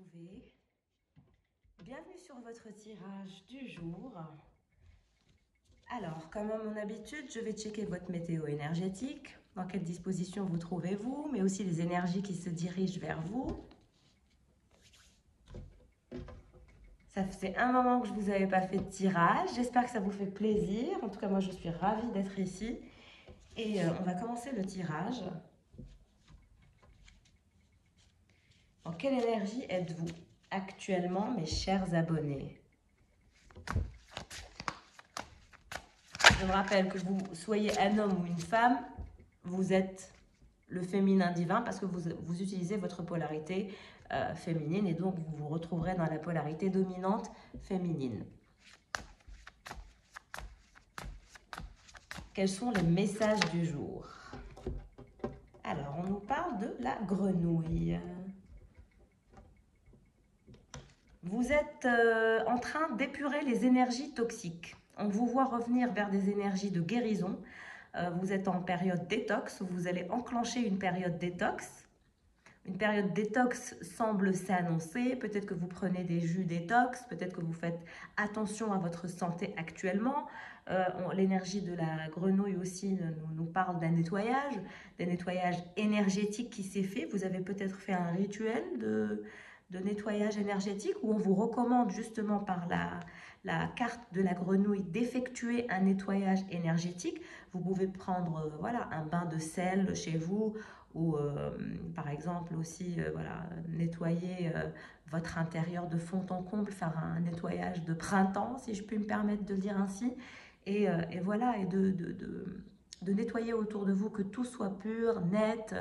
retrouver. Bienvenue sur votre tirage du jour. Alors, comme à mon habitude, je vais checker votre météo énergétique, dans quelle disposition vous trouvez-vous, mais aussi les énergies qui se dirigent vers vous. Ça fait un moment que je ne vous avais pas fait de tirage, j'espère que ça vous fait plaisir. En tout cas, moi je suis ravie d'être ici. Et on va commencer le tirage. Dans quelle énergie êtes-vous actuellement, mes chers abonnés? Je me rappelle que vous soyez un homme ou une femme, vous êtes le féminin divin parce que vous utilisez votre polarité féminine et donc vous vous retrouverez dans la polarité dominante féminine. Quels sont les messages du jour? Alors, on nous parle de la grenouille. Vous êtes en train d'épurer les énergies toxiques. On vous voit revenir vers des énergies de guérison. Vous êtes en période détox, vous allez enclencher une période détox. Une période détox semble s'annoncer, peut-être que vous prenez des jus détox, peut-être que vous faites attention à votre santé actuellement. L'énergie de la grenouille aussi nous parle d'un nettoyage énergétique qui s'est fait. Vous avez peut-être fait un rituel de nettoyage énergétique où on vous recommande justement par la carte de la grenouille d'effectuer un nettoyage énergétique. Vous pouvez prendre voilà, un bain de sel chez vous, ou par exemple aussi voilà, nettoyer votre intérieur de fond en comble, faire un nettoyage de printemps, si je puis me permettre de le dire ainsi, et voilà, et de nettoyer autour de vous, que tout soit pur, net.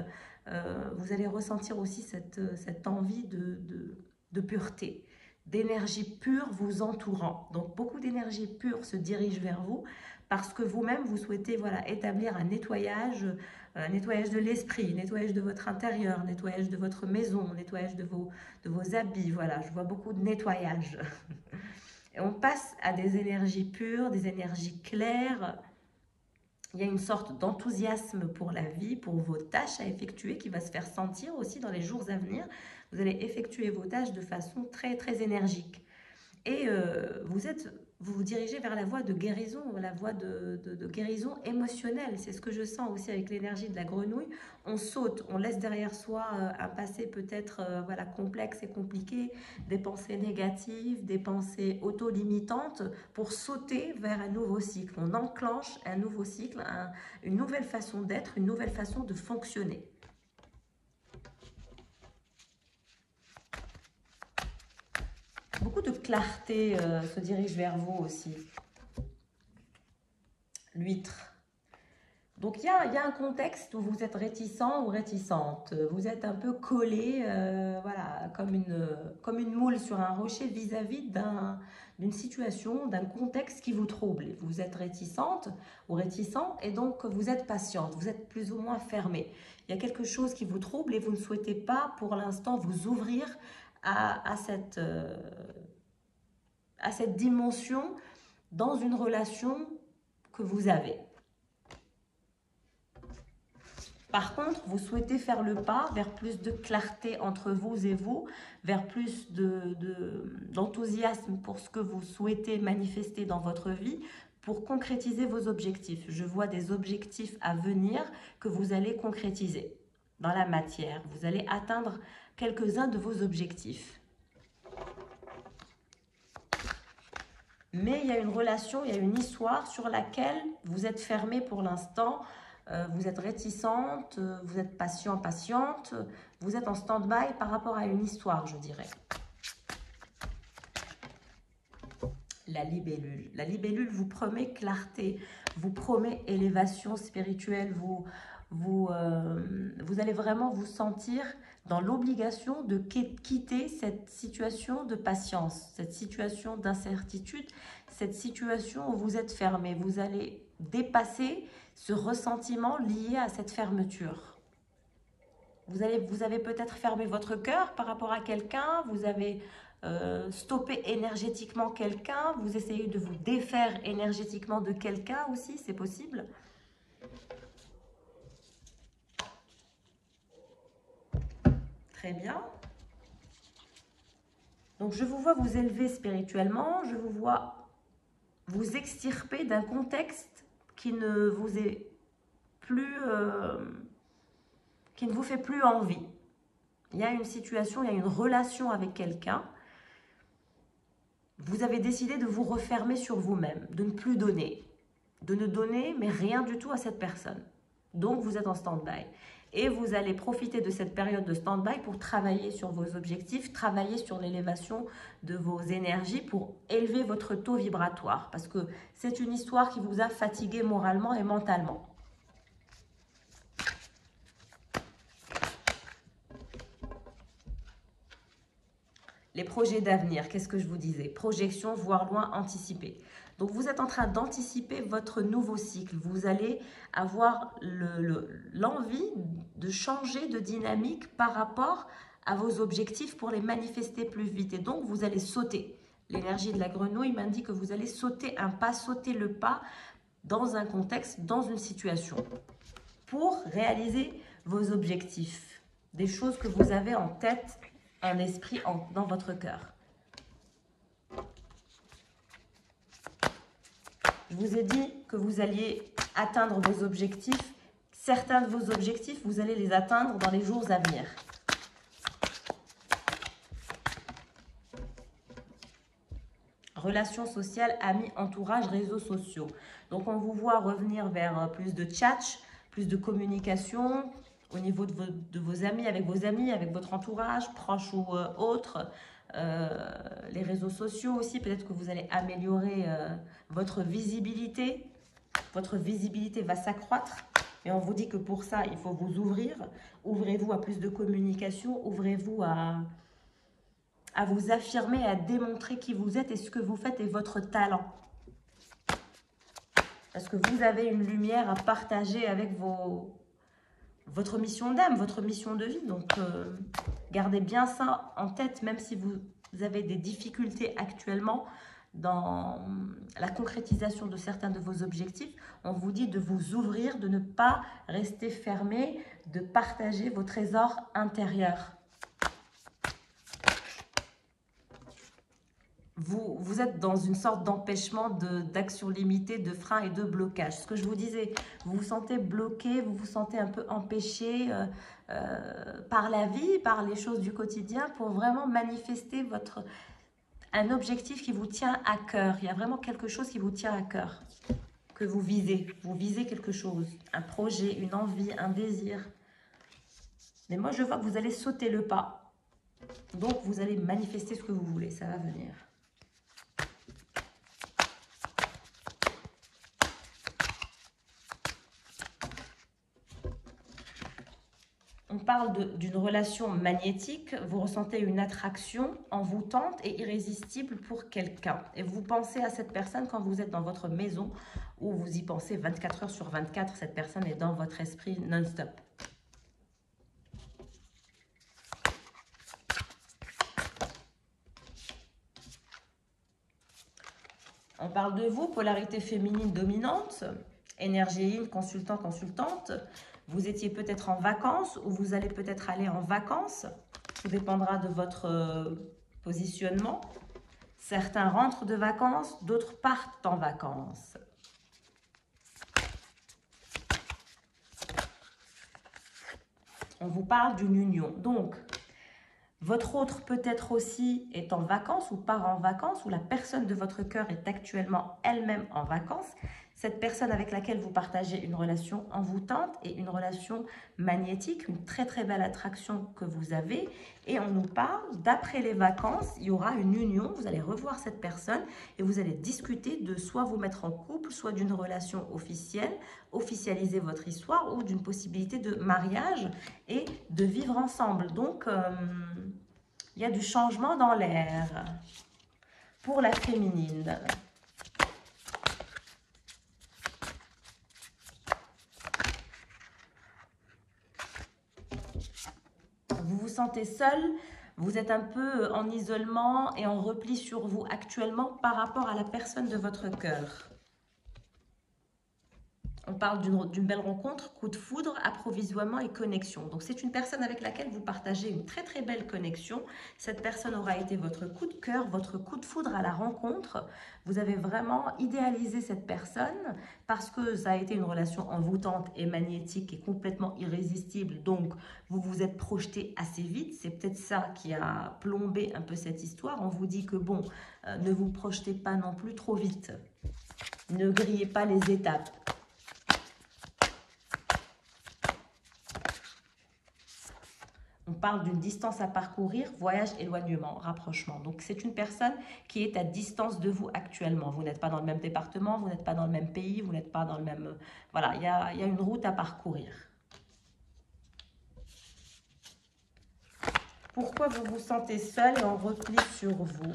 Vous allez ressentir aussi cette envie de pureté, d'énergie pure vous entourant. Donc beaucoup d'énergie pure se dirige vers vous parce que vous-même vous souhaitez voilà, établir un nettoyage de l'esprit, nettoyage de votre intérieur, nettoyage de votre maison, nettoyage de vos habits. Voilà, je vois beaucoup de nettoyage. Et on passe à des énergies pures, des énergies claires. Il y a une sorte d'enthousiasme pour la vie, pour vos tâches à effectuer qui va se faire sentir aussi dans les jours à venir. Vous allez effectuer vos tâches de façon très, très énergique. Et vous vous dirigez vers la voie de guérison, la voie de guérison émotionnelle. C'est ce que je sens aussi avec l'énergie de la grenouille. On saute, on laisse derrière soi un passé peut-être voilà, complexe et compliqué, des pensées négatives, des pensées auto-limitantes, pour sauter vers un nouveau cycle. On enclenche un nouveau cycle, une nouvelle façon d'être, une nouvelle façon de fonctionner. Beaucoup de clarté se dirige vers vous aussi. L'huître. Donc il y a un contexte où vous êtes réticent ou réticente. Vous êtes un peu collé, voilà, comme une moule sur un rocher vis-à-vis d'une situation, d'un contexte qui vous trouble. Vous êtes réticente ou réticent et donc vous êtes patiente, vous êtes plus ou moins fermé. Il y a quelque chose qui vous trouble et vous ne souhaitez pas pour l'instant vous ouvrir à cette dimension dans une relation que vous avez. Par contre, vous souhaitez faire le pas vers plus de clarté entre vous et vous, vers plus d'enthousiasme pour ce que vous souhaitez manifester dans votre vie, pour concrétiser vos objectifs. Je vois des objectifs à venir que vous allez concrétiser dans la matière. Vous allez atteindre quelques-uns de vos objectifs. Mais il y a une relation, il y a une histoire sur laquelle vous êtes fermé pour l'instant. Vous êtes réticente, vous êtes patiente, vous êtes en stand-by par rapport à une histoire, je dirais. La libellule. La libellule vous promet clarté, vous promet élévation spirituelle, vous allez vraiment vous sentir dans l'obligation de quitter cette situation de patience, cette situation d'incertitude, cette situation où vous êtes fermé. Vous allez dépasser ce ressentiment lié à cette fermeture. Vous avez peut-être fermé votre cœur par rapport à quelqu'un, vous avez stoppé énergétiquement quelqu'un, vous essayez de vous défaire énergétiquement de quelqu'un aussi, c'est possible. Très bien. Donc, je vous vois vous élever spirituellement, je vous vois vous extirper d'un contexte qui ne vous est plus, qui ne vous fait plus envie. Il y a une situation, il y a une relation avec quelqu'un. Vous avez décidé de vous refermer sur vous-même, de ne plus donner. De ne donner, mais rien du tout à cette personne. Donc, vous êtes en stand-by. Et vous allez profiter de cette période de stand-by pour travailler sur vos objectifs, travailler sur l'élévation de vos énergies pour élever votre taux vibratoire. Parce que c'est une histoire qui vous a fatigué moralement et mentalement. Les projets d'avenir, qu'est-ce que je vous disais? Projection, voir loin, anticiper. Donc, vous êtes en train d'anticiper votre nouveau cycle. Vous allez avoir l'envie de changer de dynamique par rapport à vos objectifs pour les manifester plus vite. Et donc, vous allez sauter. L'énergie de la grenouille m'indique que vous allez sauter un pas, sauter le pas dans un contexte, dans une situation, pour réaliser vos objectifs. Des choses que vous avez en tête, en esprit, dans votre cœur. Je vous ai dit que vous alliez atteindre vos objectifs. Certains de vos objectifs, vous allez les atteindre dans les jours à venir. Relations sociales, amis, entourage, réseaux sociaux. Donc, on vous voit revenir vers plus de chat, plus de communication au niveau de vos amis, avec votre entourage, proche ou autre. Les réseaux sociaux aussi, peut-être que vous allez améliorer votre visibilité. Votre visibilité va s'accroître. Et on vous dit que pour ça, il faut vous ouvrir. Ouvrez-vous à plus de communication. Ouvrez-vous à vous affirmer, à démontrer qui vous êtes et ce que vous faites et votre talent. Parce que vous avez une lumière à partager avec votre mission d'âme, votre mission de vie. Donc, gardez bien ça en tête, même si vous avez des difficultés actuellement dans la concrétisation de certains de vos objectifs. On vous dit de vous ouvrir, de ne pas rester fermé, de partager vos trésors intérieurs. Vous êtes dans une sorte d'empêchement, d'action limitée, de frein et de blocage. Ce que je vous disais, vous vous sentez bloqué, vous vous sentez un peu empêché par la vie, par les choses du quotidien pour vraiment manifester un objectif qui vous tient à cœur. Il y a vraiment quelque chose qui vous tient à cœur, que vous visez. Vous visez quelque chose, un projet, une envie, un désir. Mais moi, je vois que vous allez sauter le pas. Donc, vous allez manifester ce que vous voulez. Ça va venir. On parle d'une relation magnétique, vous ressentez une attraction envoûtante et irrésistible pour quelqu'un. Et vous pensez à cette personne quand vous êtes dans votre maison ou vous y pensez 24 heures sur 24, cette personne est dans votre esprit non-stop. On parle de vous, polarité féminine dominante, énergie yin, consultant, consultante. Vous étiez peut-être en vacances ou vous allez peut-être aller en vacances. Tout dépendra de votre positionnement. Certains rentrent de vacances, d'autres partent en vacances. On vous parle d'une union. Donc, votre autre peut-être aussi est en vacances ou part en vacances, ou la personne de votre cœur est actuellement elle-même en vacances. Cette personne avec laquelle vous partagez une relation envoûtante et une relation magnétique, une très très belle attraction que vous avez. Et on nous parle d'après les vacances, il y aura une union, vous allez revoir cette personne et vous allez discuter de soit vous mettre en couple, soit d'une relation officielle, officialiser votre histoire ou d'une possibilité de mariage et de vivre ensemble. Donc, il y a du changement dans l'air pour la féminine. Vous vous sentez seul, vous êtes un peu en isolement et en repli sur vous actuellement par rapport à la personne de votre cœur. On parle d'une belle rencontre, coup de foudre, approvisionnement et connexion. Donc c'est une personne avec laquelle vous partagez une très très belle connexion. Cette personne aura été votre coup de cœur, votre coup de foudre à la rencontre. Vous avez vraiment idéalisé cette personne parce que ça a été une relation envoûtante et magnétique et complètement irrésistible. Donc vous vous êtes projeté assez vite. C'est peut-être ça qui a plombé un peu cette histoire. On vous dit que bon, ne vous projetez pas non plus trop vite. Ne grillez pas les étapes. On parle d'une distance à parcourir, voyage, éloignement, rapprochement. Donc, c'est une personne qui est à distance de vous actuellement. Vous n'êtes pas dans le même département, vous n'êtes pas dans le même pays, vous n'êtes pas dans le même... Voilà, il y a une route à parcourir. Pourquoi vous vous sentez seul et en repli sur vous?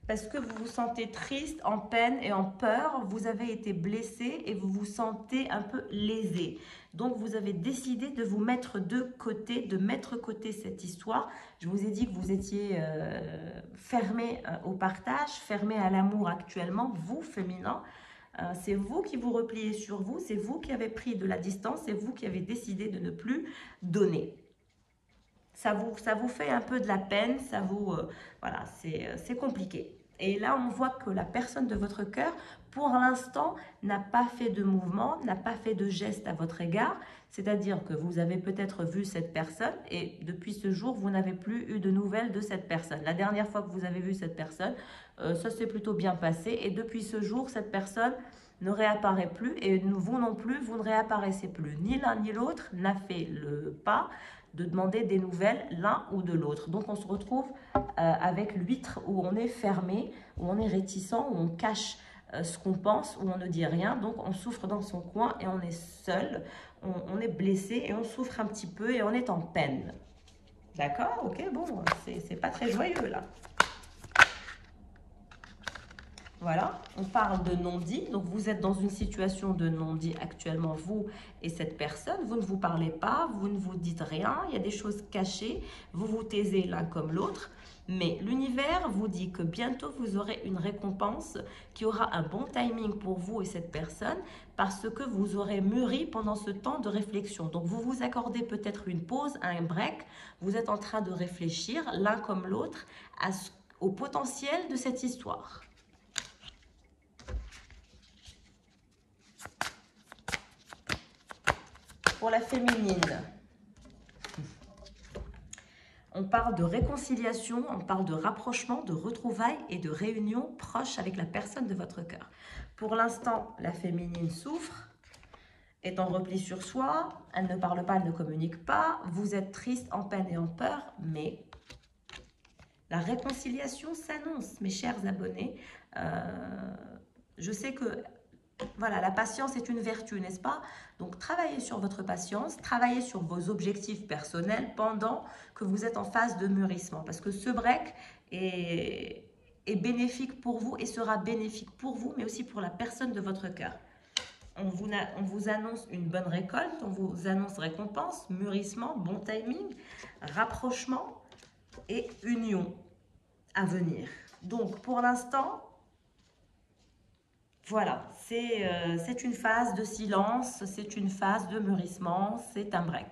Parce que vous vous sentez triste, en peine et en peur, vous avez été blessé et vous vous sentez un peu lésé. Donc vous avez décidé de vous mettre de côté, de mettre de côté cette histoire. Je vous ai dit que vous étiez fermé au partage, fermé à l'amour actuellement, vous, féminin. C'est vous qui vous repliez sur vous, c'est vous qui avez pris de la distance, c'est vous qui avez décidé de ne plus donner. Ça vous fait un peu de la peine, ça vous... voilà, c'est compliqué. Et là, on voit que la personne de votre cœur, pour l'instant, n'a pas fait de mouvement, n'a pas fait de geste à votre égard. C'est-à-dire que vous avez peut-être vu cette personne et depuis ce jour, vous n'avez plus eu de nouvelles de cette personne. La dernière fois que vous avez vu cette personne, ça s'est plutôt bien passé. Et depuis ce jour, cette personne ne réapparaît plus et vous non plus, vous ne réapparaissez plus. Ni l'un ni l'autre n'a fait le pas de demander des nouvelles l'un ou de l'autre. Donc on se retrouve avec l'huître où on est fermé, où on est réticent, où on cache ce qu'on pense, où on ne dit rien. Donc on souffre dans son coin et on est seul, on est blessé et on souffre un petit peu et on est en peine. D'accord? Ok, bon, c'est pas très joyeux là. Voilà, on parle de non-dit. Donc, vous êtes dans une situation de non-dit actuellement, vous et cette personne. Vous ne vous parlez pas, vous ne vous dites rien. Il y a des choses cachées. Vous vous taisez l'un comme l'autre. Mais l'univers vous dit que bientôt, vous aurez une récompense qui aura un bon timing pour vous et cette personne parce que vous aurez mûri pendant ce temps de réflexion. Donc, vous vous accordez peut-être une pause, un break. Vous êtes en train de réfléchir l'un comme l'autre au potentiel de cette histoire. Pour la féminine, on parle de réconciliation, on parle de rapprochement, de retrouvailles et de réunion proche avec la personne de votre cœur. Pour l'instant, la féminine souffre, est en repli sur soi, elle ne parle pas, elle ne communique pas, vous êtes triste, en peine et en peur, mais la réconciliation s'annonce, mes chers abonnés. Je sais que voilà, la patience est une vertu, n'est-ce pas? Donc, travaillez sur votre patience, travaillez sur vos objectifs personnels pendant que vous êtes en phase de mûrissement. Parce que ce break est bénéfique pour vous et sera bénéfique pour vous, mais aussi pour la personne de votre cœur. On vous annonce une bonne récolte, on vous annonce récompense, mûrissement, bon timing, rapprochement et union à venir. Donc, pour l'instant... Voilà, c'est une phase de silence, c'est une phase de mûrissement, c'est un break.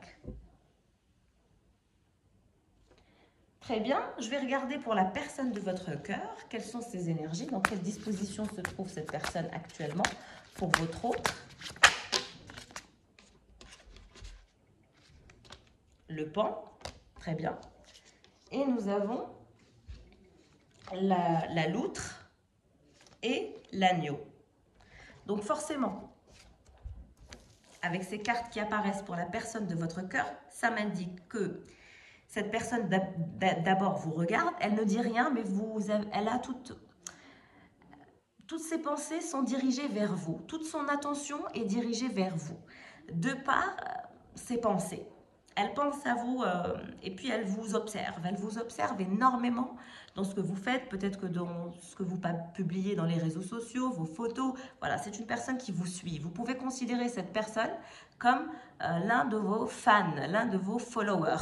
Très bien, je vais regarder pour la personne de votre cœur, quelles sont ses énergies, dans quelle disposition se trouve cette personne actuellement pour votre autre. Le pan, très bien. Et nous avons la loutre et l'agneau. Donc forcément, avec ces cartes qui apparaissent pour la personne de votre cœur, ça m'indique que cette personne d'abord vous regarde, elle ne dit rien, mais elle a toutes ses pensées sont dirigées vers vous. Toute son attention est dirigée vers vous, de par ses pensées. Elle pense à vous et puis elle vous observe. Elle vous observe énormément dans ce que vous faites, peut-être que dans ce que vous publiez dans les réseaux sociaux, vos photos. Voilà, c'est une personne qui vous suit. Vous pouvez considérer cette personne comme l'un de vos fans, l'un de vos followers.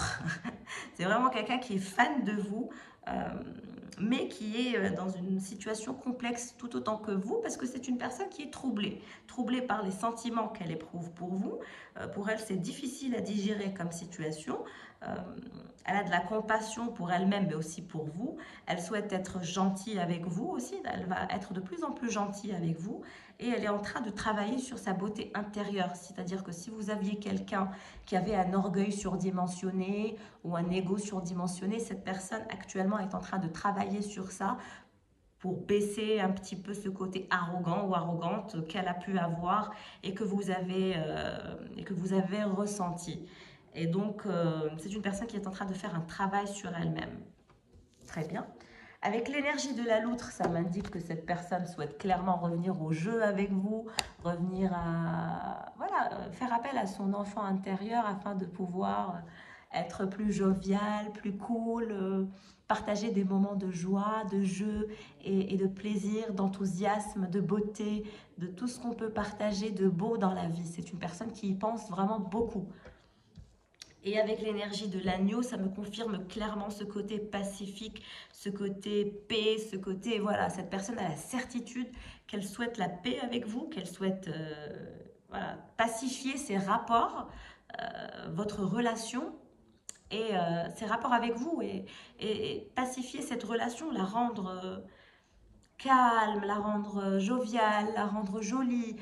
C'est vraiment quelqu'un qui est fan de vous, mais qui est dans une situation complexe tout autant que vous, parce que c'est une personne qui est troublée par les sentiments qu'elle éprouve pour vous. Pour elle, c'est difficile à digérer comme situation. Euh, Elle a de la compassion pour elle-même, mais aussi pour vous. Elle souhaite être gentille avec vous aussi. Elle va être de plus en plus gentille avec vous. Et elle est en train de travailler sur sa beauté intérieure. C'est-à-dire que si vous aviez quelqu'un qui avait un orgueil surdimensionné ou un ego surdimensionné, cette personne actuellement est en train de travailler sur ça pour baisser un petit peu ce côté arrogant ou arrogante qu'elle a pu avoir et que vous avez ressenti. Et donc, c'est une personne qui est en train de faire un travail sur elle-même. Très bien. Avec l'énergie de la loutre, ça m'indique que cette personne souhaite clairement revenir au jeu avec vous, revenir à, voilà, faire appel à son enfant intérieur afin de pouvoir être plus jovial, plus cool, partager des moments de joie, de jeu et de plaisir, d'enthousiasme, de beauté, de tout ce qu'on peut partager de beau dans la vie. C'est une personne qui y pense vraiment beaucoup. Et avec l'énergie de l'agneau, ça me confirme clairement ce côté pacifique, ce côté paix, ce côté, voilà, cette personne a la certitude qu'elle souhaite la paix avec vous, qu'elle souhaite voilà, pacifier ses rapports, votre relation et ses rapports avec vous et pacifier cette relation, la rendre calme, la rendre joviale, la rendre jolie,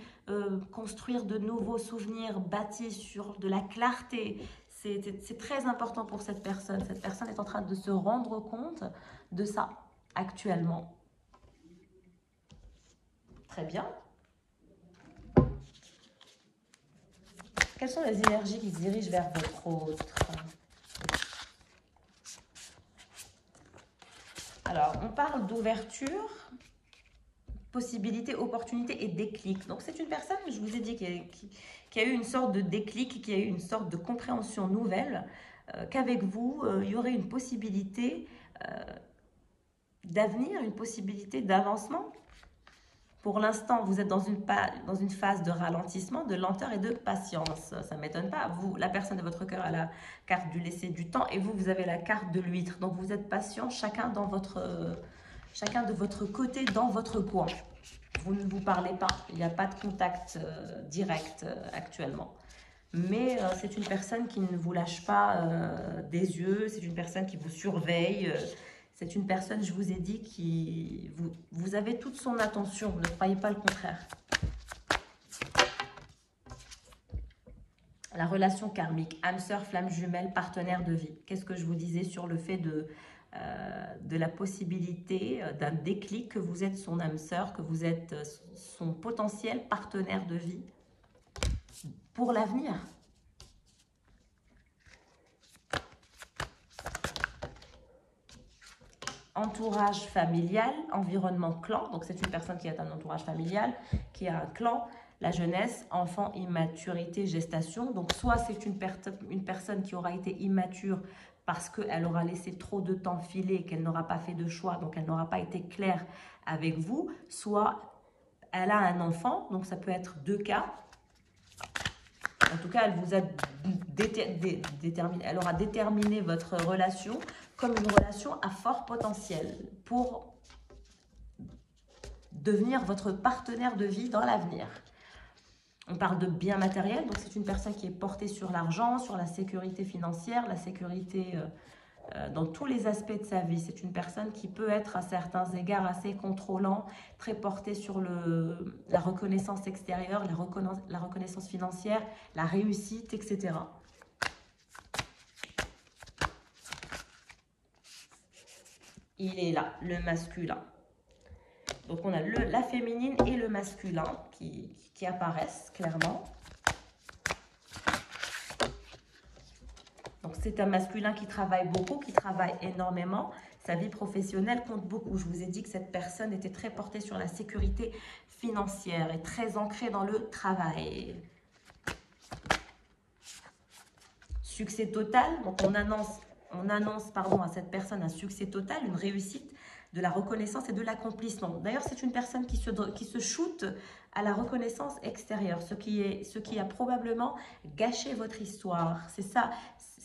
construire de nouveaux souvenirs bâtis sur de la clarté. C'est très important pour cette personne. Cette personne est en train de se rendre compte de ça actuellement. Très bien. Quelles sont les énergies qui se dirigent vers votre autre? Alors, on parle d'ouverture, possibilité, opportunité et déclic. Donc, c'est une personne, je vous ai dit, qui a eu une sorte de déclic, qui a eu une sorte de compréhension nouvelle, qu'avec vous, il y aurait une possibilité d'avenir, une possibilité d'avancement. Pour l'instant, vous êtes dans une phase de ralentissement, de lenteur et de patience. Ça ne m'étonne pas. Vous, la personne de votre cœur a la carte du laisser du temps et vous, vous avez la carte de l'huître. Donc, vous êtes patient, chacun de votre côté, dans votre coin. Vous ne vous parlez pas. Il n'y a pas de contact direct actuellement. Mais c'est une personne qui ne vous lâche pas des yeux. C'est une personne qui vous surveille. C'est une personne, je vous ai dit, qui vous avez toute son attention. Ne croyez pas le contraire. La relation karmique, âme sœur, flamme jumelle, partenaire de vie. Qu'est-ce que je vous disais sur le fait de la possibilité d'un déclic, que vous êtes son âme sœur, que vous êtes son potentiel partenaire de vie pour l'avenir. Entourage familial, environnement clan. Donc, c'est une personne qui a un entourage familial, qui a un clan, la jeunesse, enfant, immaturité, gestation. Donc, soit c'est une personne qui aura été immature parce qu'elle aura laissé trop de temps filer, qu'elle n'aura pas fait de choix, donc elle n'aura pas été claire avec vous. Soit elle a un enfant, donc ça peut être deux cas. En tout cas, elle vous a déterminé, elle aura déterminé votre relation comme une relation à fort potentiel pour devenir votre partenaire de vie dans l'avenir. On parle de biens matériels, donc c'est une personne qui est portée sur l'argent, sur la sécurité financière, la sécurité dans tous les aspects de sa vie. C'est une personne qui peut être à certains égards assez contrôlant, très portée sur la reconnaissance extérieure, la reconnaissance financière, la réussite, etc. Il est là, le masculin. Donc on a la féminine et le masculin qui apparaissent clairement. Donc c'est un masculin qui travaille beaucoup, qui travaille énormément. Sa vie professionnelle compte beaucoup. Je vous ai dit que cette personne était très portée sur la sécurité financière et très ancrée dans le travail. Succès total, donc on annonce à cette personne un succès total, une réussite, de la reconnaissance et de l'accomplissement. D'ailleurs, c'est une personne qui se shoot à la reconnaissance extérieure, ce qui a probablement gâché votre histoire. C'est ça,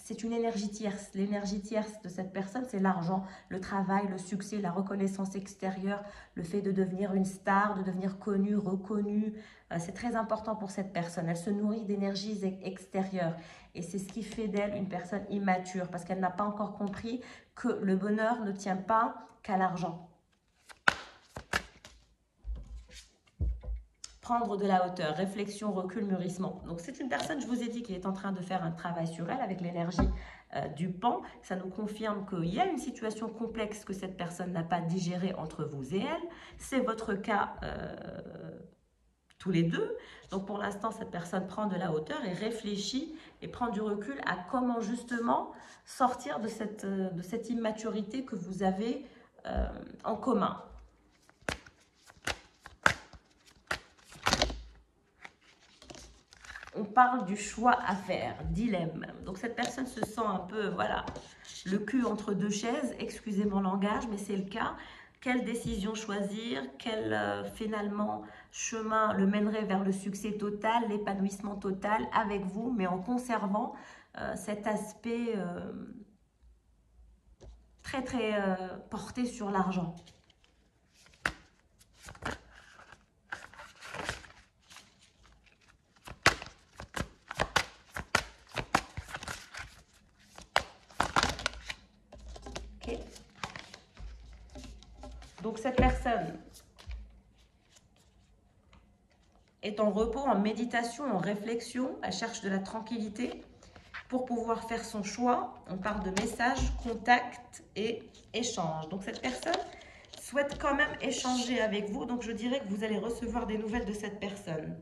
c'est une énergie tierce. L'énergie tierce de cette personne, c'est l'argent, le travail, le succès, la reconnaissance extérieure, le fait de devenir une star, de devenir connue, reconnue. C'est très important pour cette personne. Elle se nourrit d'énergies extérieures. Et c'est ce qui fait d'elle une personne immature, parce qu'elle n'a pas encore compris que le bonheur ne tient pas qu'à l'argent. Prendre de la hauteur, réflexion, recul, mûrissement. Donc c'est une personne, je vous ai dit, qui est en train de faire un travail sur elle avec l'énergie du pan. Ça nous confirme qu'il y a une situation complexe que cette personne n'a pas digérée entre vous et elle. C'est votre cas tous les deux. Donc pour l'instant, cette personne prend de la hauteur et réfléchit et prend du recul à comment justement sortir de cette immaturité que vous avez en commun. On parle du choix à faire, dilemme. Donc cette personne se sent un peu, voilà, le cul entre deux chaises, excusez mon langage, mais c'est le cas. Quelle décision choisir? Quel finalement chemin le mènerait vers le succès total, l'épanouissement total avec vous, mais en conservant cet aspect très porté sur l'argent. Okay. Donc cette personne est en repos, en méditation, en réflexion, elle cherche de la tranquillité pour pouvoir faire son choix. On parle de messages, contacts et échanges. Donc cette personne souhaite quand même échanger avec vous, donc je dirais que vous allez recevoir des nouvelles de cette personne.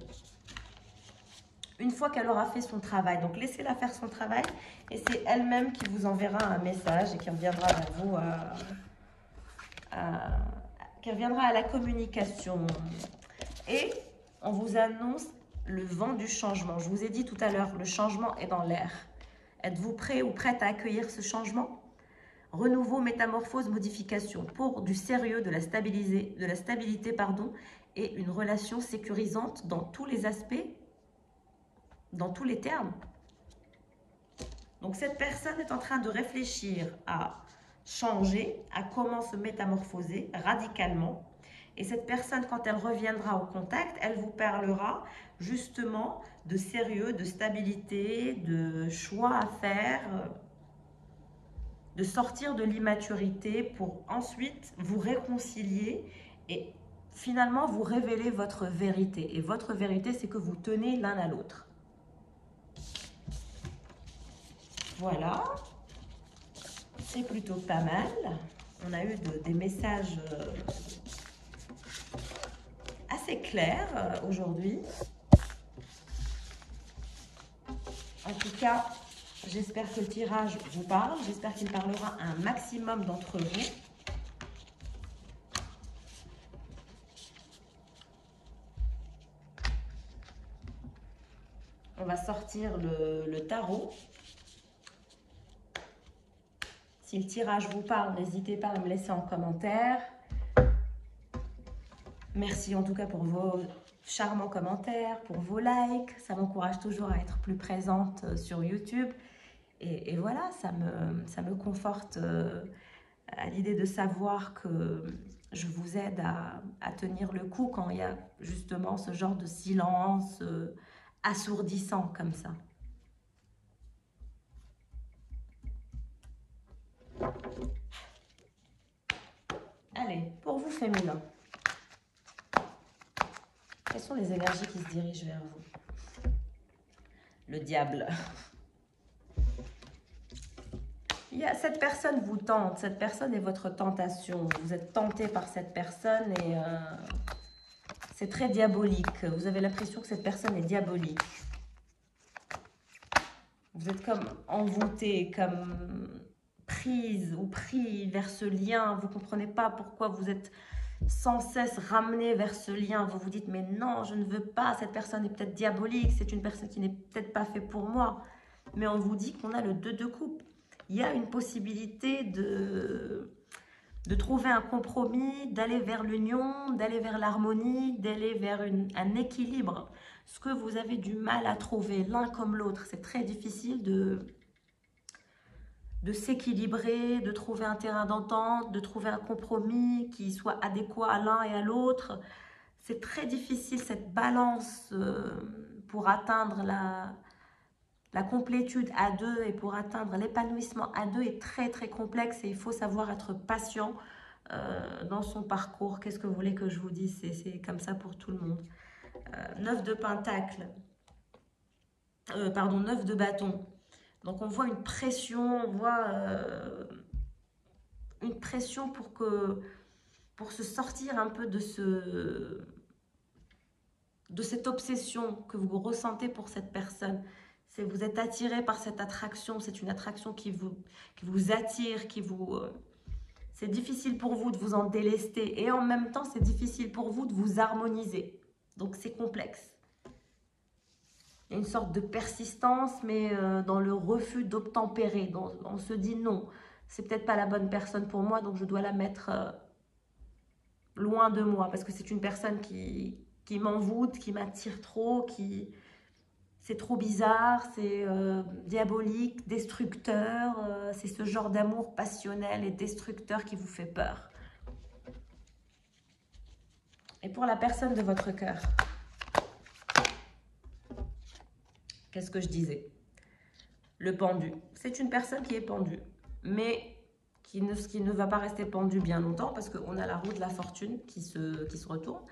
Une fois qu'elle aura fait son travail, donc laissez-la faire son travail et c'est elle-même qui vous enverra un message et qui reviendra vers vous qui reviendra à la communication. Et on vous annonce le vent du changement. Je vous ai dit tout à l'heure, le changement est dans l'air. Êtes-vous prêt ou prête à accueillir ce changement? Renouveau, métamorphose, modification pour du sérieux, de la stabilité, et une relation sécurisante dans tous les aspects, dans tous les termes. Donc cette personne est en train de réfléchir à changer, à comment se métamorphoser radicalement. Et cette personne, quand elle reviendra au contact, elle vous parlera justement de sérieux, de stabilité, de choix à faire, de sortir de l'immaturité pour ensuite vous réconcilier et finalement vous révéler votre vérité. Et votre vérité, c'est que vous tenez l'un à l'autre. Voilà, c'est plutôt pas mal. On a eu des messages assez clairs aujourd'hui. En tout cas, j'espère que le tirage vous parle. J'espère qu'il parlera à un maximum d'entre vous. On va sortir le tarot. Si le tirage vous parle, n'hésitez pas à me laisser en commentaire. Merci en tout cas pour vos charmants commentaires, pour vos likes. Ça m'encourage toujours à être plus présente sur YouTube. Et voilà, ça me conforte à l'idée de savoir que je vous aide à tenir le coup quand il y a justement ce genre de silence assourdissant comme ça. Allez, pour vous féminin, quelles sont les énergies qui se dirigent vers vous? Le diable. Cette personne vous tente, cette personne est votre tentation. Vous êtes tenté par cette personne et c'est très diabolique. Vous avez l'impression que cette personne est diabolique. Vous êtes comme envoûté, comme prise ou pris vers ce lien. Vous ne comprenez pas pourquoi vous êtes sans cesse ramené vers ce lien. Vous vous dites, mais non, je ne veux pas. Cette personne est peut-être diabolique. C'est une personne qui n'est peut-être pas faite pour moi. Mais on vous dit qu'on a le 2 de coupe. Il y a une possibilité de trouver un compromis, d'aller vers l'union, d'aller vers l'harmonie, d'aller vers un équilibre. Ce que vous avez du mal à trouver l'un comme l'autre, c'est très difficile de s'équilibrer, de trouver un terrain d'entente, de trouver un compromis qui soit adéquat à l'un et à l'autre. C'est très difficile cette balance pour atteindre la complétude à deux et pour atteindre l'épanouissement à deux est très très complexe et il faut savoir être patient dans son parcours. Qu'est-ce que vous voulez que je vous dise? C'est comme ça pour tout le monde. 9 de Pentacle, pardon, 9 de bâton. Donc on voit une pression, on voit une pression pour se sortir un peu de cette obsession que vous ressentez pour cette personne. Vous êtes attiré par cette attraction, c'est une attraction qui vous attire, c'est difficile pour vous de vous en délester et en même temps c'est difficile pour vous de vous harmoniser. Donc c'est complexe. Il y a une sorte de persistance, mais dans le refus d'obtempérer. On se dit non, c'est peut-être pas la bonne personne pour moi, donc je dois la mettre loin de moi, parce que c'est une personne qui m'envoûte, qui m'attire trop, c'est trop bizarre, c'est diabolique, destructeur, c'est ce genre d'amour passionnel et destructeur qui vous fait peur. Et pour la personne de votre cœur, qu'est-ce que je disais? Le pendu. C'est une personne qui est pendue, mais qui ne va pas rester pendue bien longtemps parce qu'on a la roue de la fortune qui se retourne.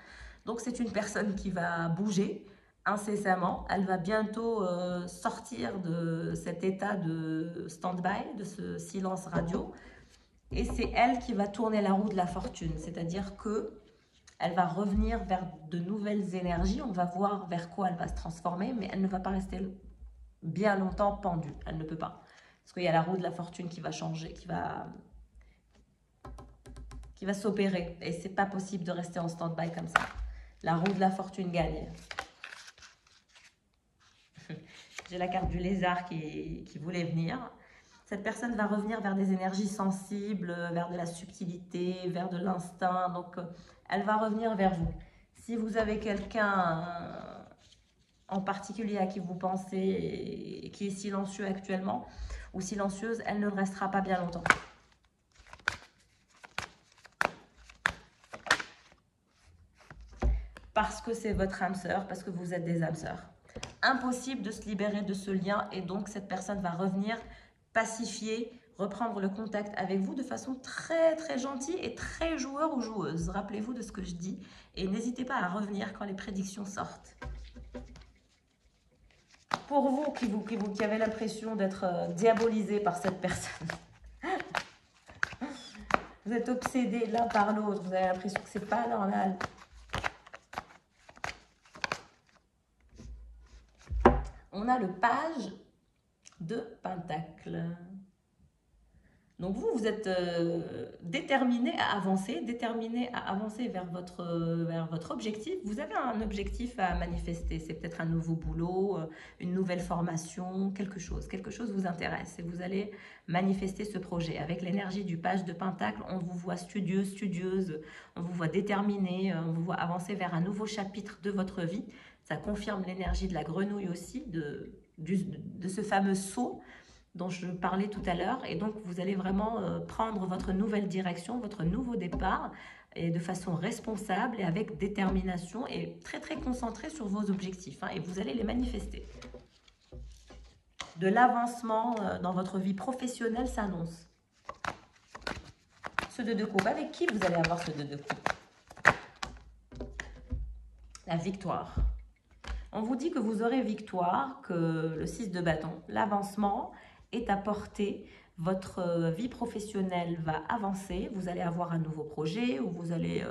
Donc c'est une personne qui va bouger incessamment. Elle va bientôt sortir de cet état de stand-by, de ce silence radio. Et c'est elle qui va tourner la roue de la fortune. C'est-à-dire que elle va revenir vers de nouvelles énergies. On va voir vers quoi elle va se transformer, mais elle ne va pas rester bien longtemps pendue. Elle ne peut pas. Parce qu'il y a la roue de la fortune qui va changer, qui va s'opérer. Et c'est pas possible de rester en stand-by comme ça. La roue de la fortune gagne. J'ai la carte du lézard qui voulait venir. Cette personne va revenir vers des énergies sensibles, vers de la subtilité, vers de l'instinct. Donc, elle va revenir vers vous. Si vous avez quelqu'un en particulier à qui vous pensez et qui est silencieux actuellement ou silencieuse, elle ne restera pas bien longtemps. Parce que c'est votre âme sœur, parce que vous êtes des âmes sœurs. Impossible de se libérer de ce lien et donc cette personne va revenir pacifier, reprendre le contact avec vous de façon très très gentille et très joueur ou joueuse. Rappelez-vous de ce que je dis et n'hésitez pas à revenir quand les prédictions sortent. Pour vous qui avez l'impression d'être diabolisé par cette personne, vous êtes obsédés l'un par l'autre, vous avez l'impression que c'est pas normal. On a le page de Pentacle. Donc vous êtes déterminé à avancer vers votre objectif. Vous avez un objectif à manifester. C'est peut-être un nouveau boulot, une nouvelle formation, quelque chose vous intéresse. Et vous allez manifester ce projet. Avec l'énergie du page de Pentacle, on vous voit studieux, studieuse, on vous voit déterminé, on vous voit avancer vers un nouveau chapitre de votre vie. Ça confirme l'énergie de la grenouille aussi, de ce fameux saut dont je parlais tout à l'heure. Et donc, vous allez vraiment prendre votre nouvelle direction, votre nouveau départ, et de façon responsable et avec détermination et très, très concentré sur vos objectifs. Hein, et vous allez les manifester. De l'avancement dans votre vie professionnelle s'annonce. Ce 2 de coupe, avec qui vous allez avoir ce 2 de coupe? La victoire. On vous dit que vous aurez victoire, que le 6 de bâton, l'avancement est à portée, votre vie professionnelle va avancer, vous allez avoir un nouveau projet ou vous allez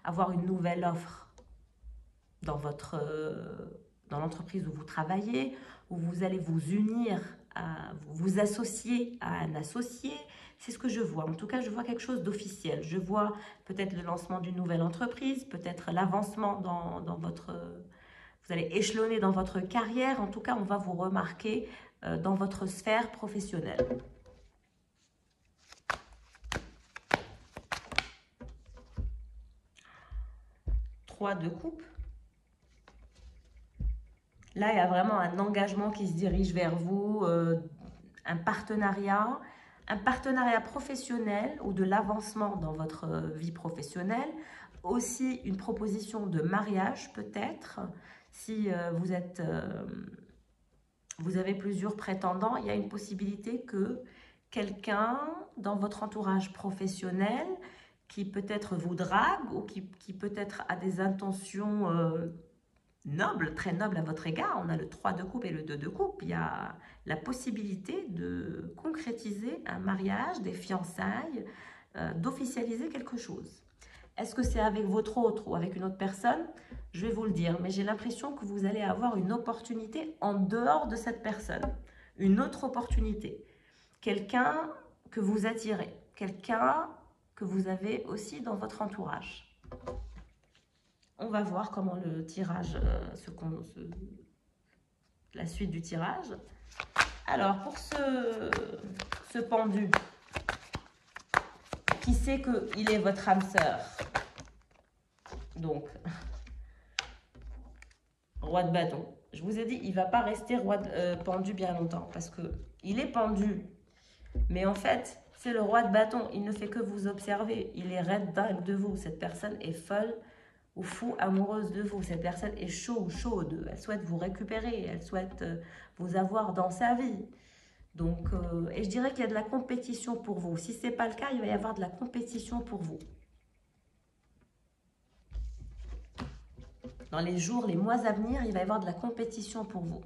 avoir une nouvelle offre dans l'entreprise où vous travaillez, où vous allez vous unir, vous associer à un associé. C'est ce que je vois. En tout cas, je vois quelque chose d'officiel. Je vois peut-être le lancement d'une nouvelle entreprise, peut-être l'avancement dans votre... Vous allez échelonner dans votre carrière. En tout cas, on va vous remarquer dans votre sphère professionnelle. Trois de coupe. Là, il y a vraiment un engagement qui se dirige vers vous, un partenariat. un partenariat professionnel ou de l'avancement dans votre vie professionnelle, aussi une proposition de mariage peut-être, si vous avez plusieurs prétendants, il y a une possibilité que quelqu'un dans votre entourage professionnel qui peut-être vous drague ou qui peut-être a des intentions nobles, très nobles à votre égard. On a le 3 de coupe et le 2 de coupe. Il y a la possibilité de concrétiser un mariage, des fiançailles, d'officialiser quelque chose. Est-ce que c'est avec votre autre ou avec une autre personne? Je vais vous le dire, mais j'ai l'impression que vous allez avoir une opportunité en dehors de cette personne. Une autre opportunité. Quelqu'un que vous attirez. Quelqu'un que vous avez aussi dans votre entourage. On va voir comment le tirage, la suite du tirage. Alors, pour ce pendu, qui sait qu'il est votre âme sœur? Donc, roi de bâton. Je vous ai dit, il ne va pas rester pendu bien longtemps parce qu'il est pendu. Mais en fait, c'est le roi de bâton. Il ne fait que vous observer. Il est raide dingue de vous. Cette personne est folle ou fou amoureuse de vous. Cette personne est chaud ou chaude. Elle souhaite vous récupérer. Elle souhaite vous avoir dans sa vie. Donc, et je dirais qu'il y a de la compétition pour vous. Si ce n'est pas le cas, il va y avoir de la compétition pour vous. Dans les jours, les mois à venir, il va y avoir de la compétition pour vous.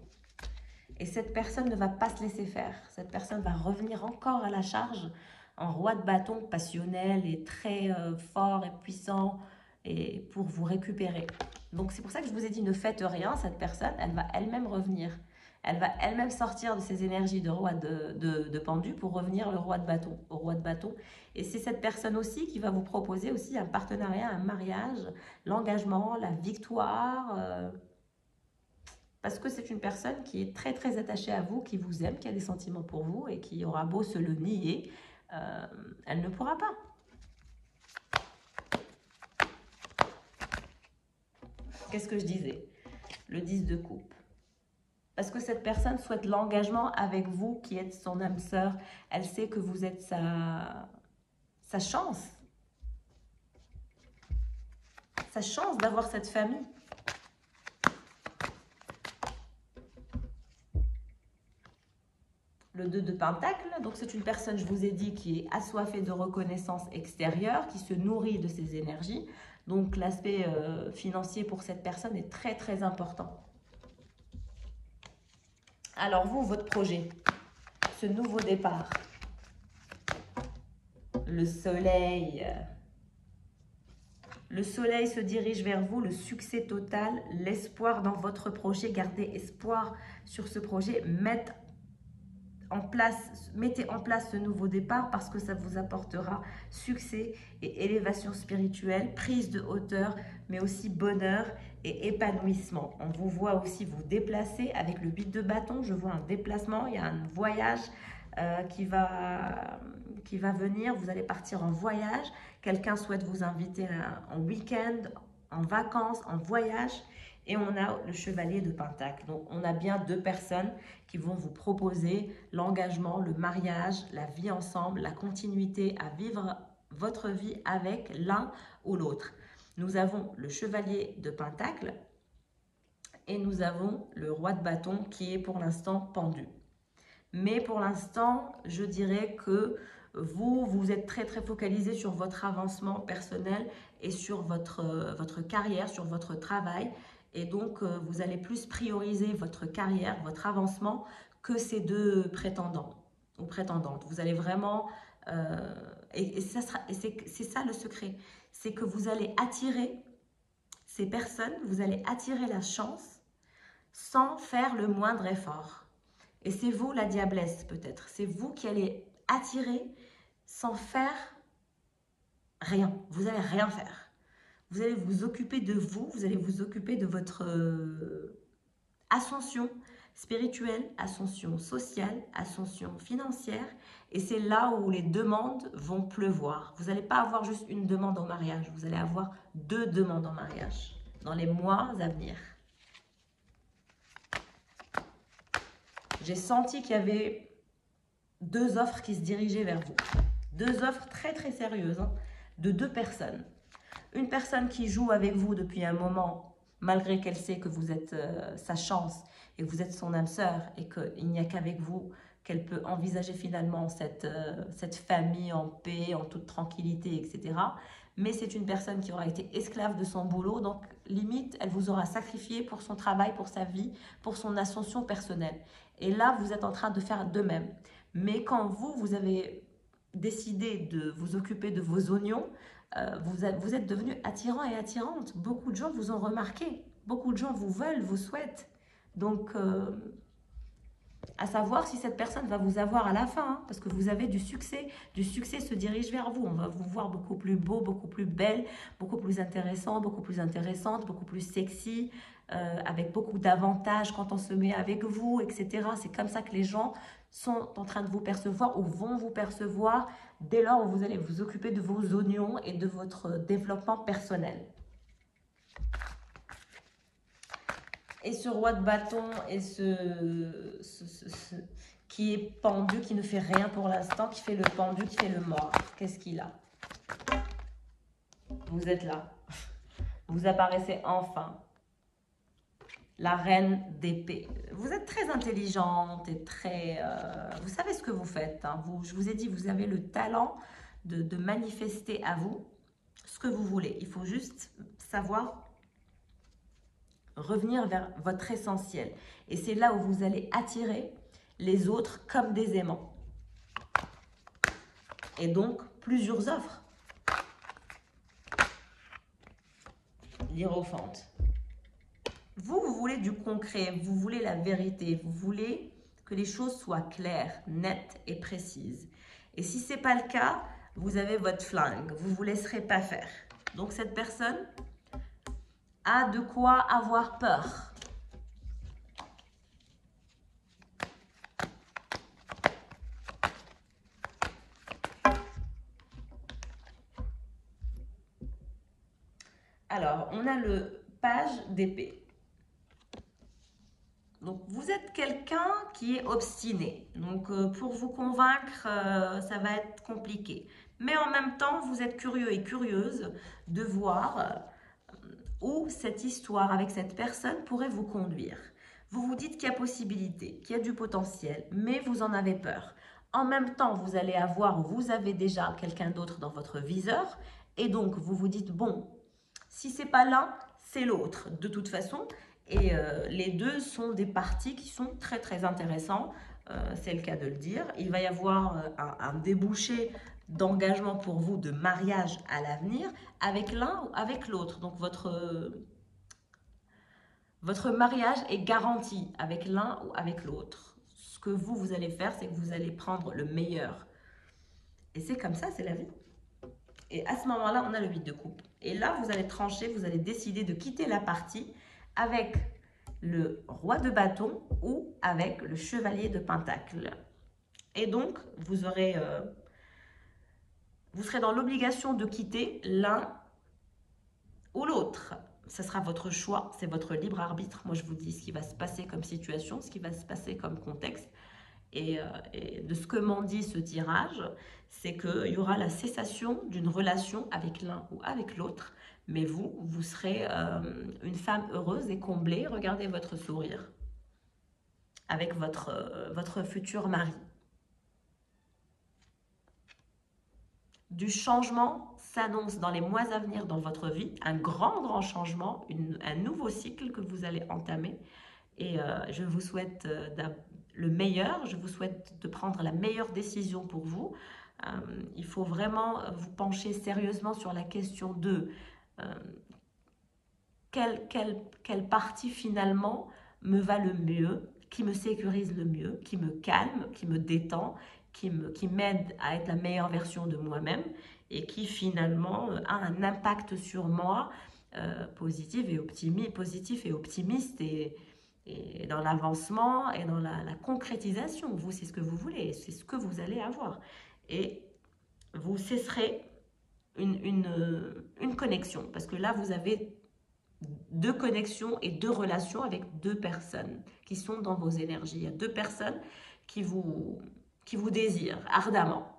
Et cette personne ne va pas se laisser faire. Cette personne va revenir encore à la charge en roi de bâton passionnel et très fort et puissant et pour vous récupérer. Donc c'est pour ça que je vous ai dit ne faites rien. Cette personne, elle va elle-même revenir. Elle va elle-même sortir de ses énergies de roi de pendu pour revenir au roi de bâton. Et c'est cette personne aussi qui va vous proposer aussi un partenariat, un mariage, l'engagement, la victoire. Parce que c'est une personne qui est très très attachée à vous, qui vous aime, qui a des sentiments pour vous et qui aura beau se le nier, elle ne pourra pas. Qu'est-ce que je disais? Le 10 de coupe. Parce que cette personne souhaite l'engagement avec vous qui êtes son âme sœur. Elle sait que vous êtes sa chance. Sa chance d'avoir cette famille. Le 2 de Pentacle, donc c'est une personne, je vous ai dit, qui est assoiffée de reconnaissance extérieure, qui se nourrit de ses énergies. Donc l'aspect financier pour cette personne est très très important. Alors vous, votre projet, ce nouveau départ, le soleil. Le soleil se dirige vers vous, le succès total, l'espoir dans votre projet. Gardez espoir sur ce projet. Mettez en place ce nouveau départ parce que ça vous apportera succès et élévation spirituelle, prise de hauteur, mais aussi bonheur et épanouissement. On vous voit aussi vous déplacer avec le 8 de bâton. Je vois un déplacement, il y a un voyage qui va venir. Vous allez partir en voyage. Quelqu'un souhaite vous inviter en week-end, en vacances, en voyage. Et on a le chevalier de Pentacle. Donc, on a bien deux personnes qui vont vous proposer l'engagement, le mariage, la vie ensemble, la continuité à vivre votre vie avec l'un ou l'autre. Nous avons le chevalier de Pentacle et nous avons le roi de bâton qui est pour l'instant pendu. Mais pour l'instant, je dirais que vous êtes très très focalisé sur votre avancement personnel et sur votre carrière, sur votre travail. Et donc, vous allez plus prioriser votre carrière, votre avancement que ces deux prétendants ou prétendantes. Vous allez vraiment... c'est ça le secret. C'est que vous allez attirer ces personnes, vous allez attirer la chance sans faire le moindre effort. Et c'est vous la diablesse peut-être. C'est vous qui allez attirer sans faire rien. Vous n'allez rien faire. Vous allez vous occuper de vous, vous allez vous occuper de votre ascension spirituelle, ascension sociale, ascension financière. Et c'est là où les demandes vont pleuvoir. Vous n'allez pas avoir juste une demande en mariage, vous allez avoir deux demandes en mariage dans les mois à venir. J'ai senti qu'il y avait 2 offres qui se dirigeaient vers vous. 2 offres très très sérieuses, hein, de 2 personnes. Une personne qui joue avec vous depuis un moment, malgré qu'elle sait que vous êtes sa chance et que vous êtes son âme sœur et qu'il n'y a qu'avec vous qu'elle peut envisager finalement cette famille en paix, en toute tranquillité, etc. Mais c'est une personne qui aura été esclave de son boulot, donc limite, elle vous aura sacrifié pour son travail, pour sa vie, pour son ascension personnelle. Et là, vous êtes en train de faire de même. Mais quand vous avez décidé de vous occuper de vos oignons, vous êtes devenu attirant et attirante. Beaucoup de gens vous ont remarqué. Beaucoup de gens vous veulent, vous souhaitent. Donc, à savoir si cette personne va vous avoir à la fin, hein, parce que vous avez du succès. Du succès se dirige vers vous. On va vous voir beaucoup plus beau, beaucoup plus belle, beaucoup plus intéressant, beaucoup plus intéressante, beaucoup plus sexy, avec beaucoup d'avantages quand on se met avec vous, etc. C'est comme ça que les gens sont en train de vous percevoir ou vont vous percevoir dès lors où vous allez vous occuper de vos oignons et de votre développement personnel. Et ce roi de bâton et qui est pendu, qui ne fait rien pour l'instant, qui fait le pendu, qui fait le mort. Qu'est-ce qu'il a? Vous êtes là. Vous apparaissez enfin. La reine d'épée. Vous êtes très intelligente et très... vous savez ce que vous faites. Hein. Je vous ai dit, vous avez le talent de manifester à vous ce que vous voulez. Il faut juste savoir revenir vers votre essentiel. Et c'est là où vous allez attirer les autres comme des aimants. Et donc, plusieurs offres. L'Hiérophante. Vous voulez du concret, vous voulez la vérité, vous voulez que les choses soient claires, nettes et précises. Et si ce n'est pas le cas, vous avez votre flingue, vous ne vous laisserez pas faire. Donc cette personne a de quoi avoir peur. Alors, on a le page d'épée. Donc, vous êtes quelqu'un qui est obstiné. Donc, pour vous convaincre, ça va être compliqué. Mais en même temps, vous êtes curieux et curieuse de voir où cette histoire avec cette personne pourrait vous conduire. Vous vous dites qu'il y a possibilité, qu'il y a du potentiel, mais vous en avez peur. En même temps, vous allez avoir, vous avez déjà quelqu'un d'autre dans votre viseur. Et donc, vous vous dites, bon, si c'est pas l'un, c'est l'autre, de toute façon. Et les deux sont des partis qui sont très très intéressants, c'est le cas de le dire. Il va y avoir un débouché d'engagement pour vous, de mariage à l'avenir, avec l'un ou avec l'autre. Donc votre mariage est garanti avec l'un ou avec l'autre. Ce que vous allez faire, c'est que vous allez prendre le meilleur. Et c'est comme ça, c'est la vie. Et à ce moment-là, on a le 8 de coupe. Et là, vous allez trancher, vous allez décider de quitter la partie avec le roi de bâton ou avec le chevalier de pentacle. Et donc, vous serez dans l'obligation de quitter l'un ou l'autre. Ce sera votre choix, c'est votre libre arbitre. Moi, je vous dis ce qui va se passer comme situation, ce qui va se passer comme contexte. Et de ce que m'en dit ce tirage, c'est qu'il y aura la cessation d'une relation avec l'un ou avec l'autre. Mais vous serez une femme heureuse et comblée. Regardez votre sourire avec votre futur mari. Du changement s'annonce dans les mois à venir dans votre vie. Un grand changement, un nouveau cycle que vous allez entamer. Et je vous souhaite le meilleur. Je vous souhaite de prendre la meilleure décision pour vous. Il faut vraiment vous pencher sérieusement sur la question de quelle partie finalement me va le mieux, qui me sécurise le mieux, qui me calme, qui me détend, qui m'aide à être la meilleure version de moi-même et qui finalement a un impact sur moi positif et optimiste et dans l'avancement et dans la concrétisation. Vous, c'est ce que vous voulez, c'est ce que vous allez avoir. Et vous cesserez une connexion, parce que là, vous avez 2 connexions et 2 relations avec 2 personnes qui sont dans vos énergies. Il y a 2 personnes qui vous qui vous désire ardemment.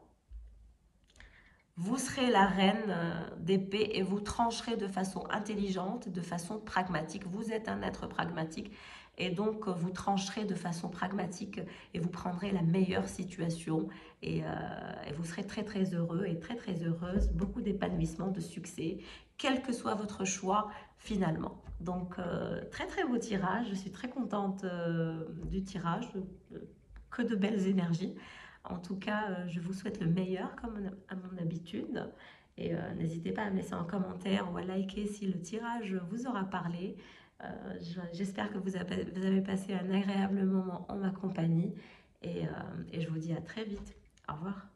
Vous serez la reine d'épée et vous trancherez de façon intelligente, de façon pragmatique. Vous êtes un être pragmatique et donc vous trancherez de façon pragmatique et vous prendrez la meilleure situation et vous serez très très heureux et très très heureuse. Beaucoup d'épanouissement, de succès, quel que soit votre choix finalement. Donc très très beau tirage, je suis très contente du tirage, que de belles énergies. En tout cas, je vous souhaite le meilleur comme à mon habitude. Et n'hésitez pas à me laisser un commentaire ou à liker si le tirage vous aura parlé. J'espère que vous avez passé un agréable moment en ma compagnie. Et je vous dis à très vite. Au revoir.